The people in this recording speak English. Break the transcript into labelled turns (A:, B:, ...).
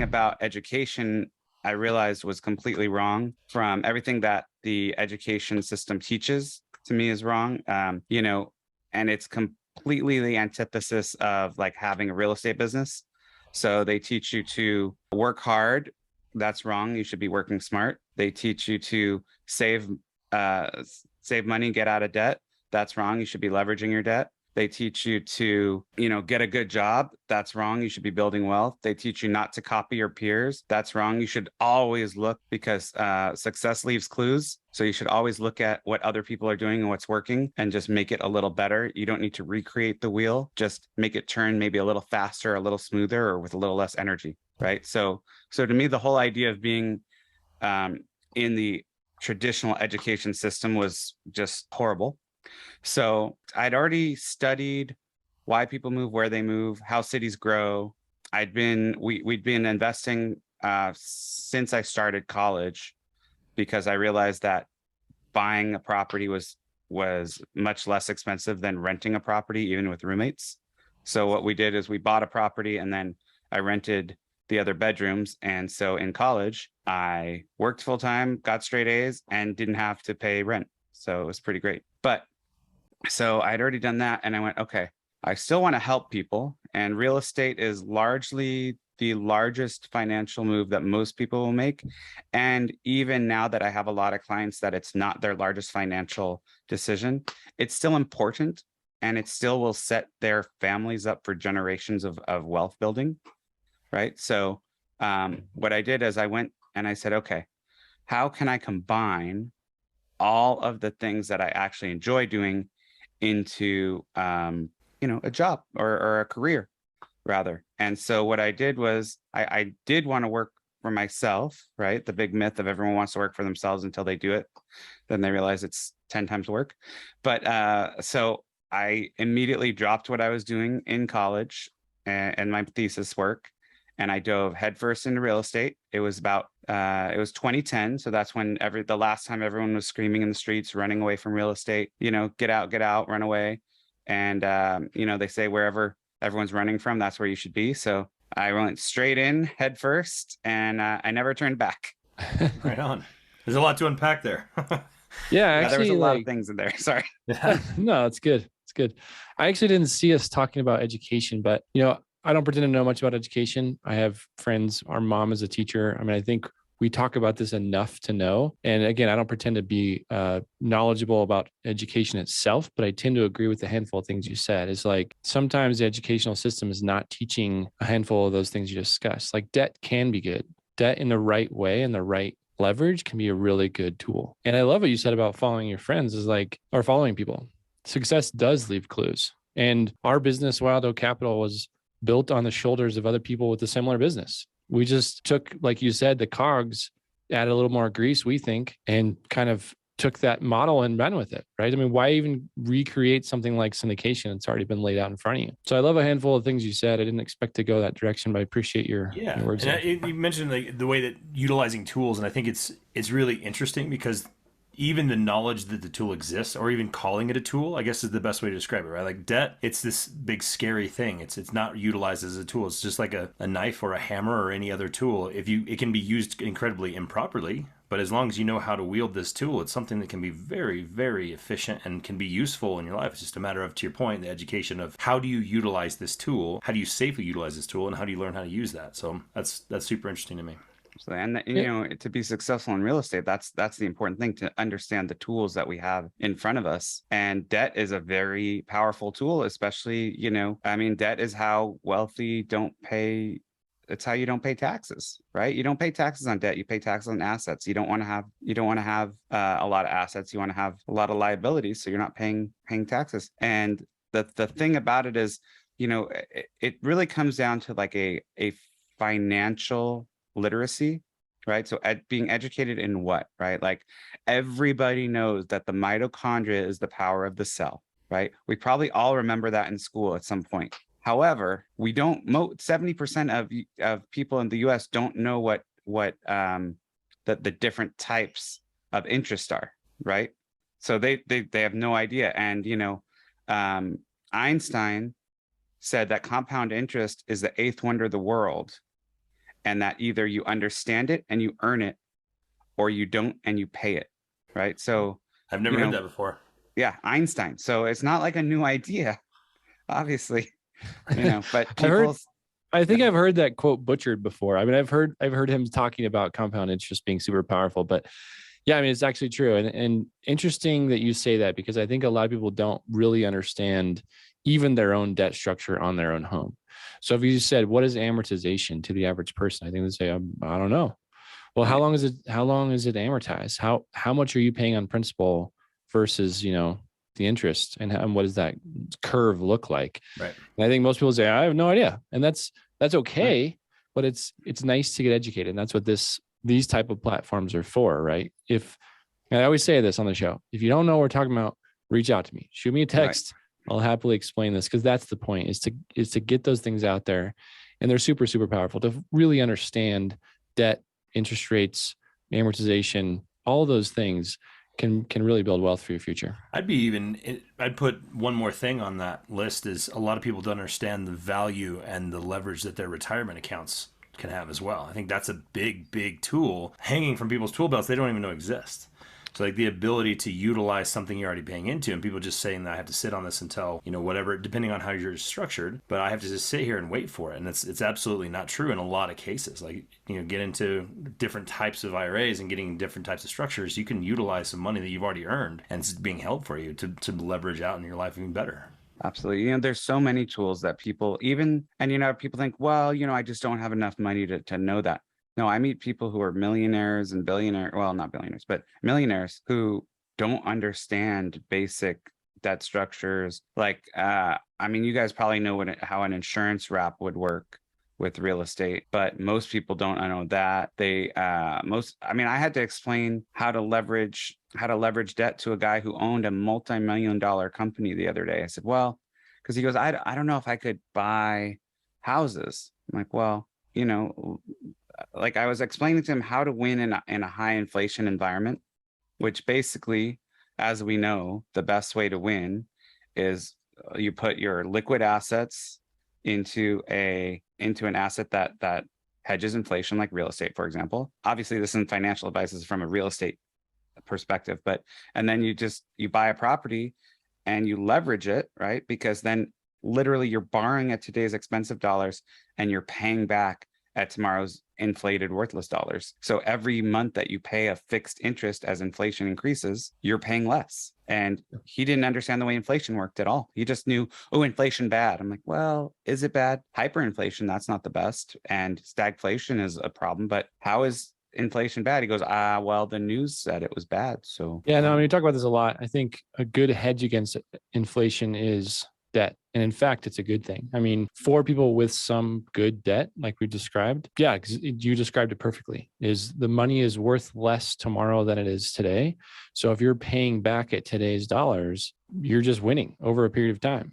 A: about education I realized was completely wrong from everything that the education system teaches to me is wrong. And it's completely the antithesis of like having a real estate business. So they teach you to work hard. That's wrong. You should be working smart. They teach you to uh, save money, get out of debt. That's wrong. You should be leveraging your debt. They teach you to, get a good job. That's wrong. You should be building wealth. They teach you not to copy your peers. That's wrong. You should always look because success leaves clues. So you should always look at what other people are doing and what's working and just make it a little better. You don't need to recreate the wheel. Just make it turn maybe a little faster, a little smoother, or with a little less energy, right? So to me, the whole idea of being in the traditional education system was just horrible. So I'd already studied why people move, where they move, how cities grow. We'd been investing since I started college because I realized that buying a property was much less expensive than renting a property, even with roommates. So what we did is we bought a property and then I rented the other bedrooms. And so in college, I worked full time, got straight A's, and didn't have to pay rent. So it was pretty great. But so I'd already done that. And I went, okay, I still want to help people. And real estate is largely the largest financial move that most people will make. And even now that I have a lot of clients that it's not their largest financial decision, it's still important. And it still will set their families up for generations of wealth building. Right. So what I did is I went and I said, okay, how can I combine all of the things that I actually enjoy doing into, a job or a career rather. And so what I did was I did want to work for myself, right? The big myth of everyone wants to work for themselves until they do it. Then they realize it's 10 times work. But so I immediately dropped what I was doing in college and my thesis work. And I dove headfirst into real estate. It was 2010. So that's when the last time everyone was screaming in the streets, running away from real estate, get out, run away. And, they say wherever everyone's running from, that's where you should be. So I went straight in headfirst and I never turned back.
B: Right on. There's a lot to unpack there.
C: Yeah, actually,
A: there was a lot of things in there. Sorry.
C: No, it's good. It's good. I actually didn't see us talking about education, but, I don't pretend to know much about education. I have friends. Our mom is a teacher. I mean, I think we talk about this enough to know. And again, I don't pretend to be knowledgeable about education itself, but I tend to agree with a handful of things you said. It's like sometimes the educational system is not teaching a handful of those things you discussed. Like debt can be good. Debt in the right way and the right leverage can be a really good tool. And I love what you said about following your friends or following people. Success does leave clues. And our business, Wild Oak Capital, was built on the shoulders of other people with a similar business. We just took, like you said, the cogs, added a little more grease, we think, and kind of took that model and ran with it, right? I mean, why even recreate something like syndication? It's already been laid out in front of you. So I love a handful of things you said. I didn't expect to go that direction, but I appreciate your words.
B: And you mentioned the way that utilizing tools, and I think it's really interesting because even the knowledge that the tool exists, or even calling it a tool, I guess is the best way to describe it, right? Like debt, it's this big scary thing. It's not utilized as a tool. It's just like a knife or a hammer or any other tool. It can be used incredibly improperly, but as long as you know how to wield this tool, it's something that can be very, very efficient and can be useful in your life. It's just a matter of, to your point, the education of how do you utilize this tool? How do you safely utilize this tool? And how do you learn how to use that? So that's super interesting to me.
A: And to be successful in real estate, that's the important thing, to understand the tools that we have in front of us. And debt is a very powerful tool, especially, debt is how wealthy don't pay. It's how you don't pay taxes, right? You don't pay taxes on debt. You pay taxes on assets. You don't want to have a lot of assets. You want to have a lot of liabilities. So you're not paying taxes. And the thing about it is, it really comes down to like a financial literacy, right? So being educated in what, right? Like everybody knows that the mitochondria is the power of the cell, right? We probably all remember that in school at some point. However, we don't. 70% of people in the U.S. don't know what the different types of interest are, right? So they have no idea. And Einstein said that compound interest is the eighth wonder of the world. and that either you understand it and you earn it, or you don't and you pay it, right? So,
B: I've never
A: you
B: heard
A: know,
B: that before.
A: yeah, Einstein. So it's not like a new idea, obviously, but
C: I've heard,
A: people,
C: I think
A: yeah,
C: I've heard that quote butchered before. I mean, I've heard him talking about compound interest being super powerful, but yeah, I mean, it's actually true. And interesting that you say that, because I think a lot of people don't really understand even their own debt structure on their own home. So if you just said, what is amortization to the average person? I think they say, I don't know. Well,
A: right,
C: how long is it amortized? How much are you paying on principal versus, the interest, and what does that curve look like?
B: Right.
C: And I think most people say, I have no idea. And that's
A: right,
C: okay, but it's nice to get educated. And that's what these type of platforms are for, right? And I always say this on the show, if you don't know what we're talking about, reach out to me, shoot me a
A: right.
C: text. I'll happily explain this, because that's the point, is to get those things out there. And they're super, super powerful to really understand debt, interest rates, amortization, all those things can really build wealth for your future.
B: I'd put one more thing on that list, is a lot of people don't understand the value and the leverage that their retirement accounts can have as well. I think that's a big, big tool hanging from people's tool belts they don't even know exist. So like the ability to utilize something you're already paying into, and people just saying that I have to sit on this until, whatever, depending on how you're structured, but I have to just sit here and wait for it. And it's absolutely not true in a lot of cases. Like, get into different types of IRAs and getting different types of structures, you can utilize some money that you've already earned and it's being held for you to leverage out in your life even better.
A: Absolutely. There's so many tools that people people think, well, I just don't have enough money to know that. No, I meet people who are millionaires and billionaires, well, not billionaires, but millionaires who don't understand basic debt structures. Like, you guys probably know how an insurance wrap would work with real estate, but most people don't know that. I had to explain how to leverage debt to a guy who owned a multi-million-dollar company the other day. I said, well, because he goes, I don't know if I could buy houses. I'm like, well, like I was explaining to him how to win in a high inflation environment, which basically, as we know, the best way to win is you put your liquid assets into an asset that hedges inflation, like real estate, for example. Obviously, this isn't financial advice, this is from a real estate perspective, and then you buy a property and you leverage it, right? Because then literally you're borrowing at today's expensive dollars and you're paying back at tomorrow's inflated worthless dollars. So every month that you pay a fixed interest as inflation increases, you're paying less. And he didn't understand the way inflation worked at all. He just knew, oh, inflation bad. I'm like, well, is it bad? Hyperinflation, that's not the best. And stagflation is a problem, but how is inflation bad? He goes, well, the news said it was bad. So
C: Yeah, no, I mean, we talk about this a lot. I think a good hedge against inflation is debt. And in fact, it's a good thing. I mean, for people with some good debt, like we described, yeah, 'cause you described it perfectly, is the money is worth less tomorrow than it is today. So if you're paying back at today's dollars, you're just winning over a period of time.